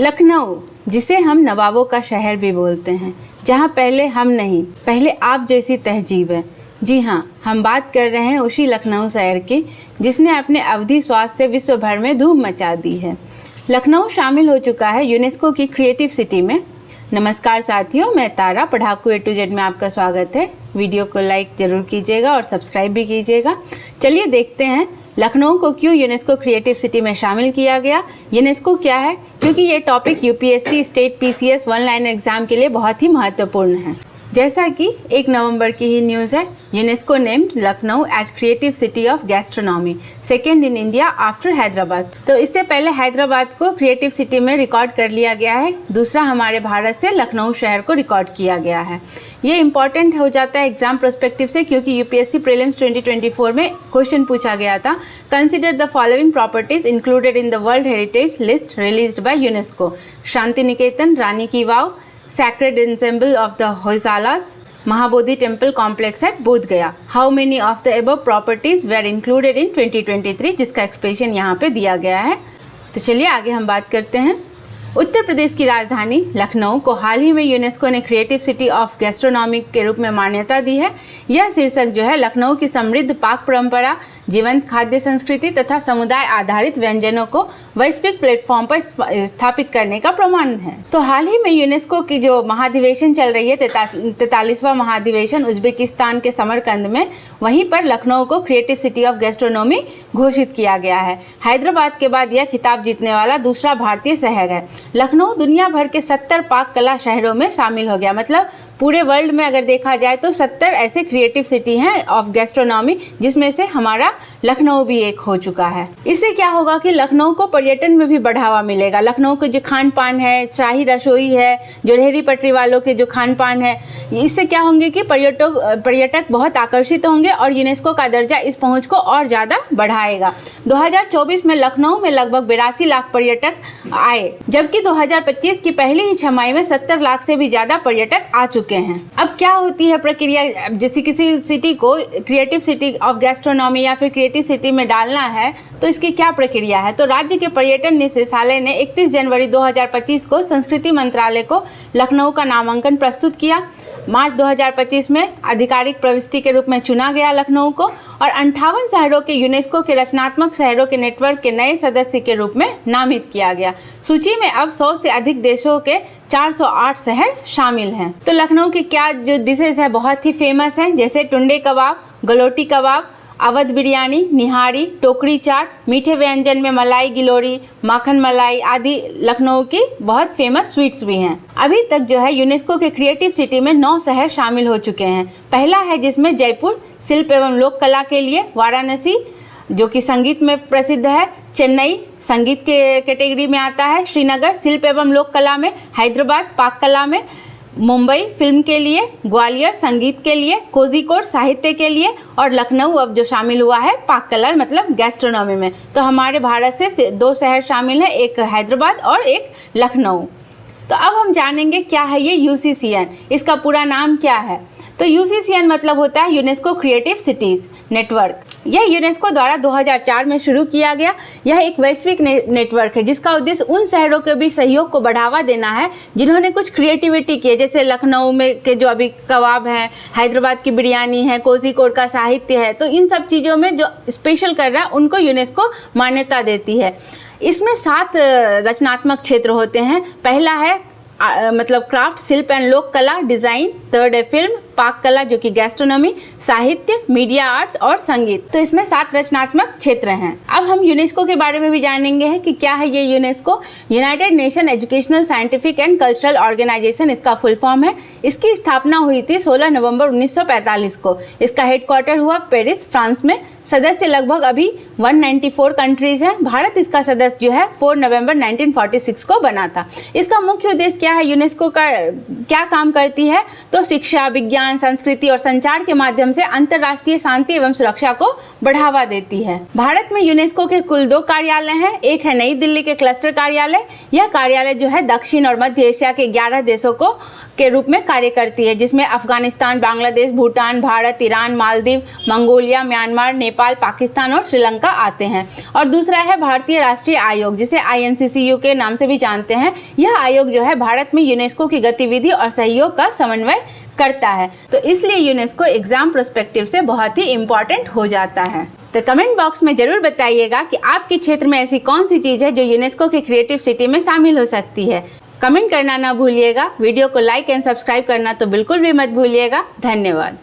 लखनऊ, जिसे हम नवाबों का शहर भी बोलते हैं, जहाँ पहले हम नहीं, पहले आप जैसी तहजीब है। जी हाँ, हम बात कर रहे हैं उसी लखनऊ शहर की, जिसने अपने अवधि स्वाद से विश्व भर में धूम मचा दी है। लखनऊ शामिल हो चुका है यूनेस्को की क्रिएटिव सिटी में। नमस्कार साथियों, मैं तारा, पढ़ाकू A to Z में आपका स्वागत है। वीडियो को लाइक जरूर कीजिएगा और सब्सक्राइब भी कीजिएगा। चलिए देखते हैं लखनऊ को क्यों यूनेस्को क्रिएटिव सिटी में शामिल किया गया। यूनेस्को क्या है, क्योंकि ये topic UPSC state PCS 1 line exam के लिए बहुत ही महत्वपूर्ण है। जैसा कि 1 नवंबर की ही न्यूज़ है, UNESCO named Lucknow as creative city of gastronomy, second in India after Hyderabad. तो इससे पहले हैदराबाद को क्रिएटिव सिटी में रिकॉर्ड कर लिया गया है, दूसरा हमारे भारत से लखनऊ शहर को रिकॉर्ड किया गया है। ये इंपॉर्टेंट हो जाता है एग्जाम पर्सपेक्टिव से, क्योंकि यूपीएससी प्रीलिम्स 2024 में क्वेश्चन पूछा गया था, consider the following properties included in the world heritage list released by UNESCO. Shanti Niketan, Rani ki Vav, Sacred Ensemble of the Hoysalas, Mahabodhi Temple Complex at बोध गया। How many of the above properties were included in 2023, जिसका expression यहाँ पे दिया गया है। तो चलिए आगे हम बात करते हैं। उत्तर प्रदेश की राजधानी लखनऊ को हाल ही में यूनेस्को ने क्रिएटिव सिटी ऑफ गैस्ट्रोनॉमी के रूप में मान्यता दी है। यह शीर्षक जो है लखनऊ की समृद्ध पाक परंपरा, जीवंत खाद्य संस्कृति तथा समुदाय आधारित व्यंजनों को वैश्विक प्लेटफॉर्म पर स्थापित करने का प्रमाण है। तो हाल ही में यूनेस्को की जो महाधिवेशन चल रही है, 43वां महाधिवेशन उज्बेकिस्तान के समरकंद में, वहीं पर लखनऊ को क्रिएटिव सिटी ऑफ गैस्ट्रोनॉमी घोषित किया गया है। हैदराबाद के बाद यह खिताब जीतने वाला दूसरा भारतीय शहर है। लखनऊ दुनिया भर के 70 पाक कला शहरों में शामिल हो गया। मतलब पूरे वर्ल्ड में अगर देखा जाए तो 70 ऐसे क्रिएटिव सिटी हैं ऑफ गैस्ट्रोनॉमी, जिसमें से हमारा लखनऊ भी एक हो चुका है। इससे क्या होगा कि लखनऊ को पर्यटन में भी बढ़ावा मिलेगा। लखनऊ के जो खान पान है, शाही रसोई है, जो रेहड़ी पटरी वालों के जो खान पान है, इससे क्या होंगे कि पर्यटक बहुत आकर्षित होंगे और यूनेस्को का दर्जा इस पहुंच को और ज़्यादा बढ़ाएगा। 2024 में लखनऊ में लगभग 82 लाख पर्यटक आए, जबकि 2025 की पहली ही छमाही में 70 लाख से भी ज़्यादा पर्यटक आ चुके हैं। अब क्या होती है प्रक्रिया, जैसे किसी सिटी को क्रिएटिव सिटी ऑफ गैस्ट्रोनॉमी या फिर क्रिएटिव सिटी में डालना है तो इसकी क्या प्रक्रिया है। तो राज्य के पर्यटन निदेशालय ने 31 जनवरी 2025 को संस्कृति मंत्रालय को लखनऊ का नामांकन प्रस्तुत किया। मार्च 2025 में आधिकारिक प्रविष्टि के रूप में चुना गया लखनऊ को, और 58 शहरों के यूनेस्को के रचनात्मक शहरों के नेटवर्क के नए सदस्य के रूप में नामित किया गया। सूची में अब 100 से अधिक देशों के 408 शहर शामिल हैं। तो लखनऊ की क्या जो डिशेज है बहुत ही फेमस हैं, जैसे टुंडे कबाब, गलोटी कबाब, अवध बिरयानी, निहारी, टोकरी चाट, मीठे व्यंजन में मलाई गिलोरी, माखन मलाई आदि लखनऊ की बहुत फेमस स्वीट्स भी हैं। अभी तक जो है यूनेस्को के क्रिएटिव सिटी में 9 शहर शामिल हो चुके हैं। पहला है जिसमें जयपुर शिल्प एवं लोक कला के लिए, वाराणसी जो कि संगीत में प्रसिद्ध है, चेन्नई संगीत के कैटेगरी में आता है, श्रीनगर शिल्प एवं लोक कला में, हैदराबाद पाक कला में, मुंबई फिल्म के लिए, ग्वालियर संगीत के लिए, कोझिकोड साहित्य के लिए, और लखनऊ अब जो शामिल हुआ है पाक कला मतलब गैस्ट्रोनॉमी में। तो हमारे भारत से 2 शहर शामिल हैं, एक हैदराबाद और एक लखनऊ। तो अब हम जानेंगे क्या है ये UCCN, इसका पूरा नाम क्या है। तो UCCN मतलब होता है यूनेस्को क्रिएटिव सिटीज नेटवर्क। यह यूनेस्को द्वारा 2004 में शुरू किया गया। यह एक वैश्विक नेटवर्क है जिसका उद्देश्य उन शहरों के भी सहयोग को बढ़ावा देना है जिन्होंने कुछ क्रिएटिविटी की है, जैसे लखनऊ में के जो अभी कबाब हैं, हैदराबाद की बिरयानी है, कोझिकोड का साहित्य है। तो इन सब चीज़ों में जो स्पेशल कर रहा है उनको यूनेस्को मान्यता देती है। इसमें 7 रचनात्मक क्षेत्र होते हैं। पहला है मतलब क्राफ्ट शिल्प एंड लोक कला, डिजाइन, थर्ड है फिल्म, पाक कला जो कि गैस्ट्रोनॉमी, साहित्य, मीडिया आर्ट्स और संगीत। तो इसमें 7 रचनात्मक क्षेत्र हैं। अब हम यूनेस्को के बारे में भी जानेंगे हैं कि क्या है ये UNESCO. United Nation Educational Scientific and Cultural Organization इसका फुल फॉर्म है। इसकी स्थापना हुई थी 16 नवंबर 1945 को। इसका हेडक्वार्टर हुआ पेरिस फ्रांस में। सदस्य लगभग अभी 194 कंट्रीज हैं। भारत इसका सदस्य जो है 4 नवंबर 1946 को बना था। इसका मुख्य उद्देश्य क्या है, यूनेस्को का क्या काम करती है, तो शिक्षा, विज्ञान, विज्ञान, संस्कृति और संचार के माध्यम से अंतर्राष्ट्रीय शांति एवं सुरक्षा को बढ़ावा देती है। भारत में यूनेस्को के कुल 2 कार्यालय हैं। एक है नई दिल्ली के क्लस्टर कार्यालय। यह कार्यालय जो है दक्षिण और मध्य एशिया के 11 देशों को के रूप में कार्य करती है, जिसमें Afghanistan, Bangladesh, Bhutan, Bharat, Iran, Maldives, Mongolia, Myanmar, Nepal, Pakistan और श्रीलंका आते हैं। और दूसरा है भारतीय राष्ट्रीय आयोग, जिसे INCCU के नाम से भी जानते हैं। यह आयोग जो है भारत में यूनेस्को की गतिविधि और सहयोग का समन्वय करता है। तो इसलिए यूनेस्को एग्जाम पर्सपेक्टिव से बहुत ही इम्पोर्टेंट हो जाता है। तो कमेंट बॉक्स में जरूर बताइएगा कि आपके क्षेत्र में ऐसी कौन सी चीज है जो यूनेस्को की क्रिएटिव सिटी में शामिल हो सकती है। कमेंट करना ना भूलिएगा। वीडियो को लाइक एंड सब्सक्राइब करना तो बिल्कुल भी मत भूलिएगा। धन्यवाद।